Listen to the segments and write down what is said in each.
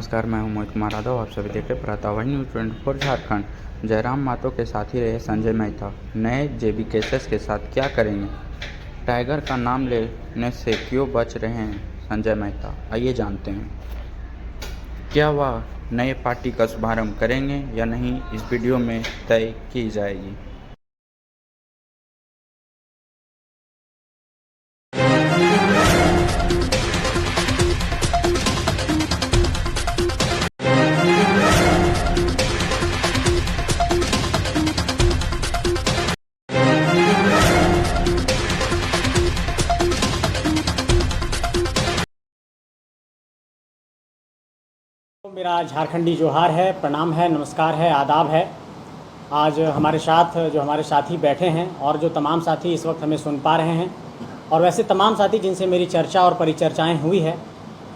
नमस्कार, मैं हूं मोहित कुमार यादव। आप सभी देख रहे प्रतापवाणी न्यूज़ 24 झारखंड। जयराम मातो के साथी रहे संजय मेहता, नए जेबी केसेस के साथ क्या करेंगे? टाइगर का नाम लेने से क्यों बच रहे हैं संजय मेहता? आइए जानते हैं। क्या वह नए पार्टी का शुभारंभ करेंगे या नहीं, इस वीडियो में तय की जाएगी। मेरा झारखंडी जोहार है, प्रणाम है, नमस्कार है, आदाब है। आज हमारे साथ जो हमारे साथी बैठे हैं और जो तमाम साथी इस वक्त हमें सुन पा रहे हैं और वैसे तमाम साथी जिनसे मेरी चर्चा और परिचर्चाएं हुई है,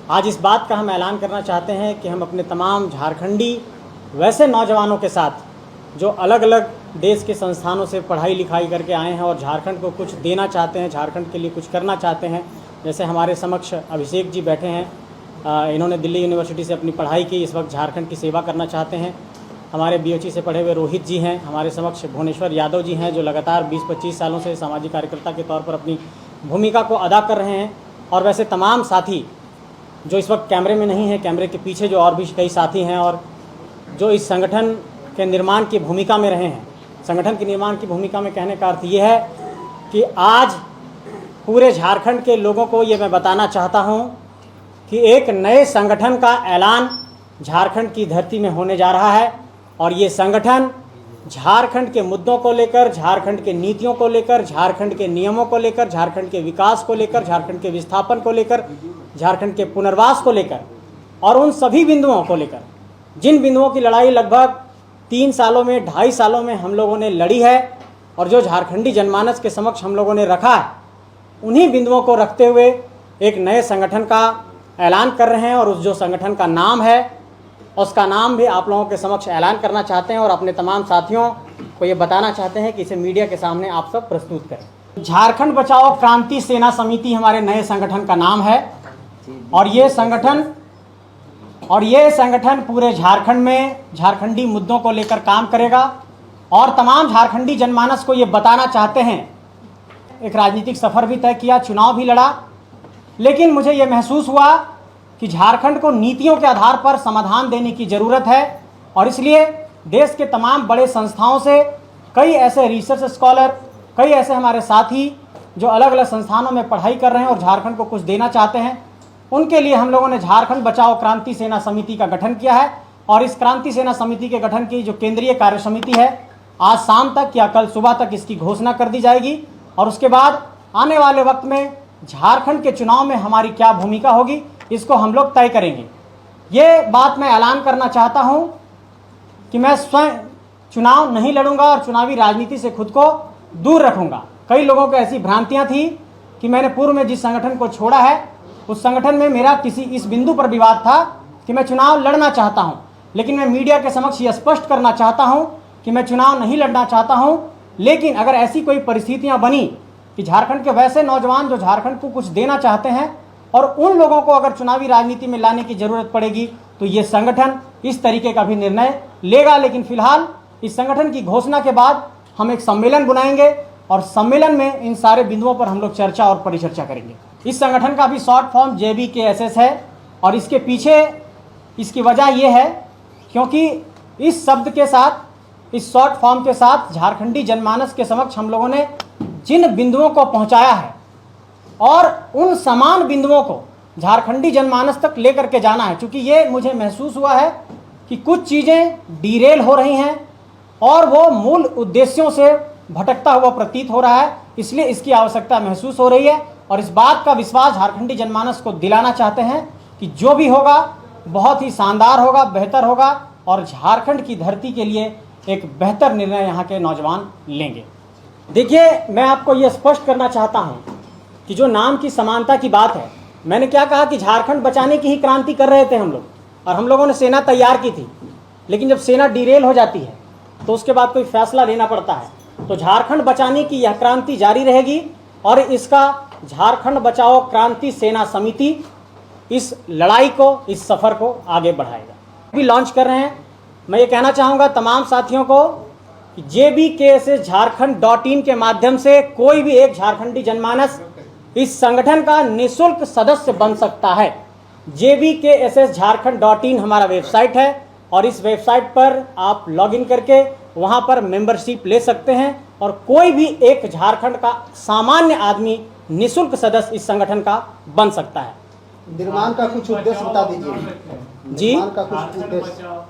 आज इस बात का हम ऐलान करना चाहते हैं कि हम अपने तमाम झारखंडी वैसे नौजवानों के साथ जो अलग अलग देश के संस्थानों से पढ़ाई लिखाई करके आए हैं और झारखंड को कुछ देना चाहते हैं, झारखंड के लिए कुछ करना चाहते हैं। जैसे हमारे समक्ष अभिषेक जी बैठे हैं, इन्होंने दिल्ली यूनिवर्सिटी से अपनी पढ़ाई की, इस वक्त झारखंड की सेवा करना चाहते हैं। हमारे बीओची से पढ़े हुए रोहित जी हैं, हमारे समक्ष भुवनेश्वर यादव जी हैं जो लगातार 20-25 सालों से सामाजिक कार्यकर्ता के तौर पर अपनी भूमिका को अदा कर रहे हैं। और वैसे तमाम साथी जो इस वक्त कैमरे में नहीं हैं, कैमरे के पीछे जो और भी कई साथी हैं और जो इस संगठन के निर्माण की भूमिका में रहे हैं। संगठन के निर्माण की भूमिका में कहने का अर्थ ये है कि आज पूरे झारखंड के लोगों को ये मैं बताना चाहता हूँ कि एक नए संगठन का ऐलान झारखंड की धरती में होने जा रहा है और ये संगठन झारखंड के मुद्दों को लेकर, झारखंड के नीतियों को लेकर, झारखंड के नियमों को लेकर, झारखंड के विकास को लेकर, झारखंड के विस्थापन को लेकर, झारखंड के पुनर्वास को लेकर और उन सभी बिंदुओं को लेकर जिन बिंदुओं की लड़ाई लगभग 3 सालों में, 2.5 सालों में हम लोगों ने लड़ी है और जो झारखंडी जनमानस के समक्ष हम लोगों ने रखा है, उन्हीं बिंदुओं को रखते हुए एक नए संगठन का ऐलान कर रहे हैं। और उस जो संगठन का नाम है उसका नाम भी आप लोगों के समक्ष ऐलान करना चाहते हैं और अपने तमाम साथियों को ये बताना चाहते हैं कि इसे मीडिया के सामने आप सब प्रस्तुत करें। झारखंड बचाओ क्रांति सेना समिति हमारे नए संगठन का नाम है और ये संगठन पूरे झारखंड में झारखंडी मुद्दों को लेकर काम करेगा और तमाम झारखंडी जनमानस को ये बताना चाहते हैं। एक राजनीतिक सफ़र भी तय किया, चुनाव भी लड़ा, लेकिन मुझे ये महसूस हुआ कि झारखंड को नीतियों के आधार पर समाधान देने की ज़रूरत है और इसलिए देश के तमाम बड़े संस्थाओं से कई ऐसे रिसर्च स्कॉलर, कई ऐसे हमारे साथी जो अलग अलग संस्थानों में पढ़ाई कर रहे हैं और झारखंड को कुछ देना चाहते हैं, उनके लिए हम लोगों ने झारखंड बचाओ क्रांति सेना समिति का गठन किया है। और इस क्रांति सेना समिति के गठन की जो केंद्रीय कार्य समिति है, आज शाम तक या कल सुबह तक इसकी घोषणा कर दी जाएगी और उसके बाद आने वाले वक्त में झारखंड के चुनाव में हमारी क्या भूमिका होगी इसको हम लोग तय करेंगे। ये बात मैं ऐलान करना चाहता हूं कि मैं स्वयं चुनाव नहीं लड़ूंगा और चुनावी राजनीति से खुद को दूर रखूंगा। कई लोगों को ऐसी भ्रांतियां थी कि मैंने पूर्व में जिस संगठन को छोड़ा है उस संगठन में मेरा किसी इस बिंदु पर विवाद था कि मैं चुनाव लड़ना चाहता हूं, लेकिन मैं मीडिया के समक्ष यह स्पष्ट करना चाहता हूं कि मैं चुनाव नहीं लड़ना चाहता हूं। लेकिन अगर ऐसी कोई परिस्थितियां बनी कि झारखंड के वैसे नौजवान जो झारखंड को कुछ देना चाहते हैं और उन लोगों को अगर चुनावी राजनीति में लाने की जरूरत पड़ेगी तो ये संगठन इस तरीके का भी निर्णय लेगा। लेकिन फिलहाल इस संगठन की घोषणा के बाद हम एक सम्मेलन बुलाएंगे और सम्मेलन में इन सारे बिंदुओं पर हम लोग चर्चा और परिचर्चा करेंगे। इस संगठन का भी शॉर्ट फॉर्म JBKSS है और इसके पीछे इसकी वजह यह है क्योंकि इस शब्द के साथ, इस शॉर्ट फॉर्म के साथ झारखंडी जनमानस के समक्ष हम लोगों ने जिन बिंदुओं को पहुंचाया है और उन समान बिंदुओं को झारखंडी जनमानस तक लेकर के जाना है। क्योंकि ये मुझे महसूस हुआ है कि कुछ चीज़ें डीरेल हो रही हैं और वो मूल उद्देश्यों से भटकता हुआ प्रतीत हो रहा है, इसलिए इसकी आवश्यकता महसूस हो रही है और इस बात का विश्वास झारखंडी जनमानस को दिलाना चाहते हैं कि जो भी होगा बहुत ही शानदार होगा, बेहतर होगा और झारखंड की धरती के लिए एक बेहतर निर्णय यहाँ के नौजवान लेंगे। देखिए, मैं आपको ये स्पष्ट करना चाहता हूँ कि जो नाम की समानता की बात है, मैंने क्या कहा कि झारखंड बचाने की ही क्रांति कर रहे थे हम लोग और हम लोगों ने सेना तैयार की थी, लेकिन जब सेना डिरेल हो जाती है तो उसके बाद कोई फैसला लेना पड़ता है। तो झारखंड बचाने की यह क्रांति जारी रहेगी और इसका झारखंड बचाओ क्रांति सेना समिति इस लड़ाई को, इस सफ़र को आगे बढ़ाएगा। अभी लॉन्च कर रहे हैं। मैं ये कहना चाहूँगा तमाम साथियों को कि JBKSS झारखंड.in के माध्यम से कोई भी एक झारखंडी जनमानस इस संगठन का निःशुल्क सदस्य बन सकता है। JBKSS झारखंड.in हमारा वेबसाइट है और इस वेबसाइट पर आप लॉगिन करके वहाँ पर मेंबरशिप ले सकते हैं और कोई भी एक झारखंड का सामान्य आदमी निःशुल्क सदस्य इस संगठन का बन सकता है। निर्माण का कुछ उद्देश्य बता दीजिए। जी, निर्माण का कुछ उद्देश्य।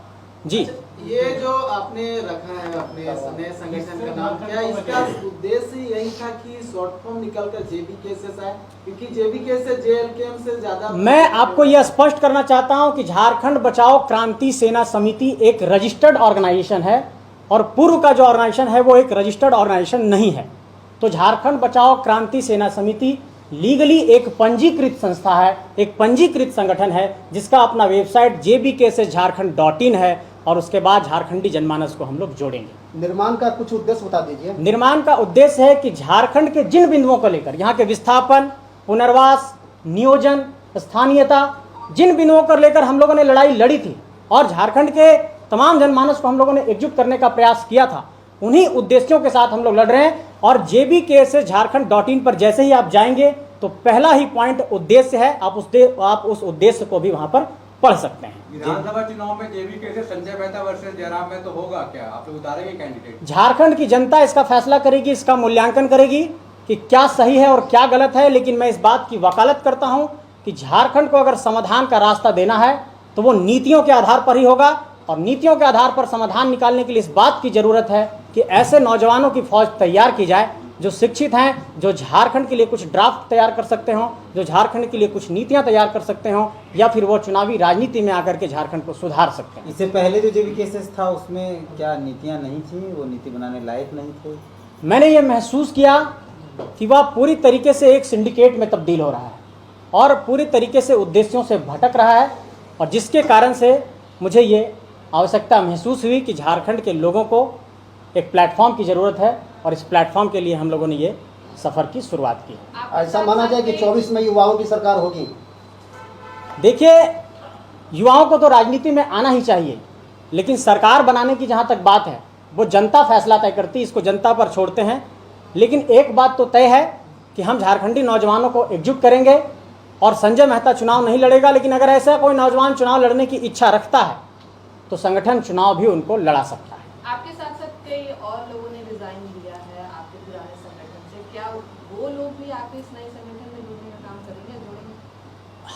जी, ये जो आपने रखा है अपने नए संगठन का नाम, क्या इसका उद्देश्य यही था कि शॉर्ट फॉर्म निकलकर JBKSS आए? क्योंकि JBKSS JLKM से ज्यादा। मैं आपको यह स्पष्ट करना चाहता हूं कि झारखंड बचाओ क्रांति सेना समिति एक रजिस्टर्ड ऑर्गेनाइजेशन है और पूर्व का जो ऑर्गेनाइजेशन है वो एक रजिस्टर्ड ऑर्गेनाइजेशन नहीं है। तो झारखंड बचाओ क्रांति सेना समिति लीगली एक पंजीकृत संस्था है, एक पंजीकृत संगठन है जिसका अपना वेबसाइट JBKSS झारखंड.in है और उसके बाद झारखंडी जनमानस को हम लोग जोड़ेंगे। निर्माण का कुछ उद्देश्य बता दीजिए। निर्माण का उद्देश्य है कि झारखंड के जिन बिंदुओं को लेकर, यहाँ के विस्थापन, पुनर्वास, नियोजन, स्थानीयता, जिन बिंदुओं को लेकर हम लोगों ने लड़ाई लड़ी थी और झारखंड के तमाम जनमानस को हम लोगों ने एकजुट करने का प्रयास किया था, उन्हीं उद्देश्यों के साथ हम लोग लड़ रहे हैं। और JBKSS झारखंड.in पर जैसे ही आप जाएंगे तो पहला ही पॉइंट उद्देश्य है, आप उस उद्देश्य को भी वहां पर पढ़ सकते हैं। विधानसभा चुनाव में JBKSS संजय मेहता वर्सेस जयराम में तो होगा क्या? आप लोग उतारेंगे कैंडिडेट? झारखंड की जनता इसका फैसला करेगी, इसका मूल्यांकन करेगी कि क्या सही है और क्या गलत है। लेकिन मैं इस बात की वकालत करता हूं कि झारखंड को अगर समाधान का रास्ता देना है तो वो नीतियों के आधार पर ही होगा और नीतियों के आधार पर समाधान निकालने के लिए इस बात की ज़रूरत है कि ऐसे नौजवानों की फौज तैयार की जाए जो शिक्षित हैं, जो झारखंड के लिए कुछ ड्राफ्ट तैयार कर सकते हों, जो झारखंड के लिए कुछ नीतियां तैयार कर सकते हों या फिर वो चुनावी राजनीति में आकर के झारखंड को सुधार सकते हैं। इससे पहले जो JBKSS था उसमें क्या नीतियां नहीं थी, वो नीति बनाने लायक नहीं थे? मैंने ये महसूस किया कि वह पूरी तरीके से एक सिंडिकेट में तब्दील हो रहा है और पूरी तरीके से उद्देश्यों से भटक रहा है और जिसके कारण से मुझे ये आवश्यकता महसूस हुई कि झारखंड के लोगों को एक प्लेटफॉर्म की ज़रूरत है और इस प्लेटफॉर्म के लिए हम लोगों ने ये सफ़र की शुरुआत की। ऐसा माना जाए कि 24 में युवाओं की सरकार होगी। देखिए, युवाओं को तो राजनीति में आना ही चाहिए, लेकिन सरकार बनाने की जहाँ तक बात है वो जनता फैसला तय करती है, इसको जनता पर छोड़ते हैं। लेकिन एक बात तो तय है कि हम झारखंडी नौजवानों को एकजुट करेंगे और संजय मेहता चुनाव नहीं लड़ेगा, लेकिन अगर ऐसा कोई नौजवान चुनाव लड़ने की इच्छा रखता है तो संगठन चुनाव भी उनको लड़ा सकता है। आपके साथ साथ कई और लोगों ने रिजाइन दिया है आपके पुराने संगठन से, क्या वो लोग भी आपके इस नए संगठन में जुड़ने का काम करेंगे, जोड़ेंगे?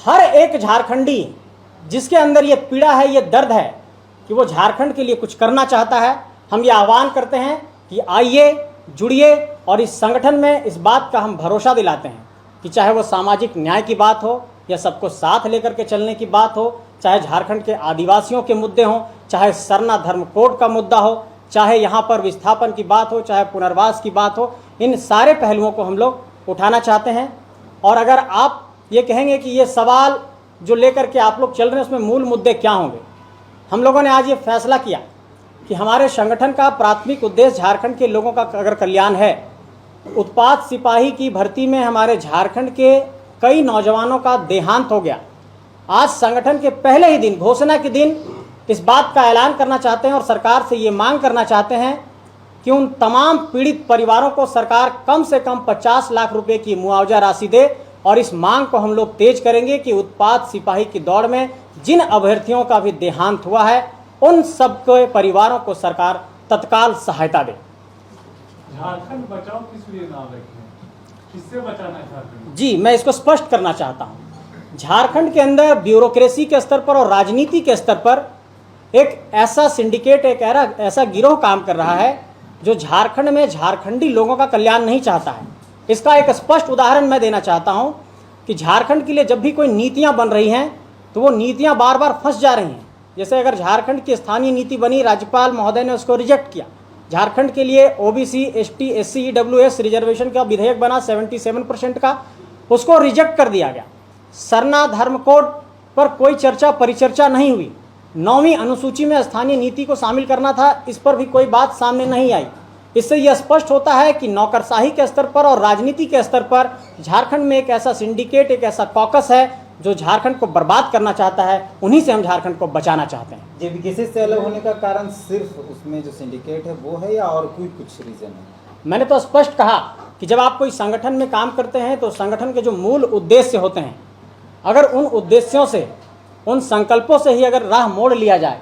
हर एक झारखंडी जिसके अंदर ये पीड़ा है, ये दर्द है कि वो झारखंड के लिए कुछ करना चाहता है, हम ये आह्वान करते हैं कि आइए, जुड़िए और इस संगठन में इस बात का हम भरोसा दिलाते हैं कि चाहे वो सामाजिक न्याय की बात हो या सबको साथ लेकर के चलने की बात हो, चाहे झारखंड के आदिवासियों के मुद्दे हों, चाहे सरना धर्म कोड का मुद्दा हो, चाहे यहाँ पर विस्थापन की बात हो, चाहे पुनर्वास की बात हो, इन सारे पहलुओं को हम लोग उठाना चाहते हैं। और अगर आप ये कहेंगे कि ये सवाल जो लेकर के आप लोग चल रहे हैं उसमें मूल मुद्दे क्या होंगे, हम लोगों ने आज ये फैसला किया कि हमारे संगठन का प्राथमिक उद्देश्य झारखंड के लोगों का अगर कल्याण है, उत्पाद सिपाही की भर्ती में हमारे झारखंड के कई नौजवानों का देहांत हो गया। आज संगठन के पहले ही दिन, घोषणा के दिन, इस बात का ऐलान करना चाहते हैं और सरकार से ये मांग करना चाहते हैं कि उन तमाम पीड़ित परिवारों को सरकार कम से कम 50 लाख रुपए की मुआवजा राशि दे। और इस मांग को हम लोग तेज करेंगे कि उत्पाद सिपाही की दौड़ में जिन अभ्यर्थियों का भी देहांत हुआ है उन सबके परिवारों को सरकार तत्काल सहायता दे। झारखंड बचाओ किस लिए नाम रखें, किससे बचाना है झारखंड? जी, मैं इसको स्पष्ट करना चाहता हूँ। झारखंड के अंदर ब्यूरोक्रेसी के स्तर पर और राजनीति के स्तर पर एक ऐसा सिंडिकेट, एक ऐसा गिरोह काम कर रहा है जो झारखंड में झारखंडी लोगों का कल्याण नहीं चाहता है। इसका एक स्पष्ट उदाहरण मैं देना चाहता हूं कि झारखंड के लिए जब भी कोई नीतियां बन रही हैं तो वो नीतियां बार बार फंस जा रही हैं। जैसे अगर झारखंड की स्थानीय नीति बनी, राज्यपाल महोदय ने उसको रिजेक्ट किया। झारखंड के लिए OBC, ST, SC, EWS reservation का विधेयक बना 77% का, उसको रिजेक्ट कर दिया गया। सरना धर्म कोड पर कोई चर्चा परिचर्चा नहीं हुई। 9वीं अनुसूची में स्थानीय नीति को शामिल करना था, इस पर भी कोई बात सामने नहीं आई। इससे यह स्पष्ट होता है कि नौकरशाही के स्तर पर और राजनीति के स्तर पर झारखंड में एक ऐसा सिंडिकेट, एक ऐसा कॉकस है जो झारखंड को बर्बाद करना चाहता है, उन्हीं से हम झारखंड को बचाना चाहते हैं। जेबी केसेस से अलग होने का कारण सिर्फ उसमें जो सिंडिकेट है वो है, या और कोई कुछ रीजन है? मैंने तो स्पष्ट कहा कि जब आप कोई संगठन में काम करते हैं तो संगठन के जो मूल उद्देश्य होते हैं, अगर उन उद्देश्यों से, उन संकल्पों से ही अगर राह मोड़ लिया जाए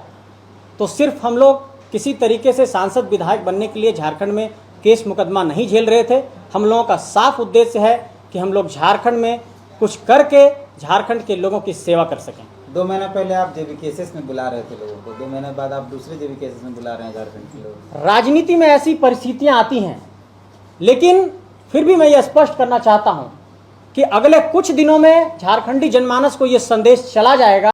तो सिर्फ हम लोग किसी तरीके से सांसद विधायक बनने के लिए झारखंड में केस मुकदमा नहीं झेल रहे थे। हम लोगों का साफ उद्देश्य है कि हम लोग झारखंड में कुछ करके झारखंड के लोगों की सेवा कर सकें। 2 महीना पहले आप जेबी केसेस में बुला रहे थे लोगों को, 2 महीने बाद आप दूसरे जेबी केसेस में बुला रहे हैं झारखंड के लोग। राजनीति में ऐसी परिस्थितियां आती हैं, लेकिन फिर भी मैं ये स्पष्ट करना चाहता हूं कि अगले कुछ दिनों में झारखंडी जनमानस को ये संदेश चला जाएगा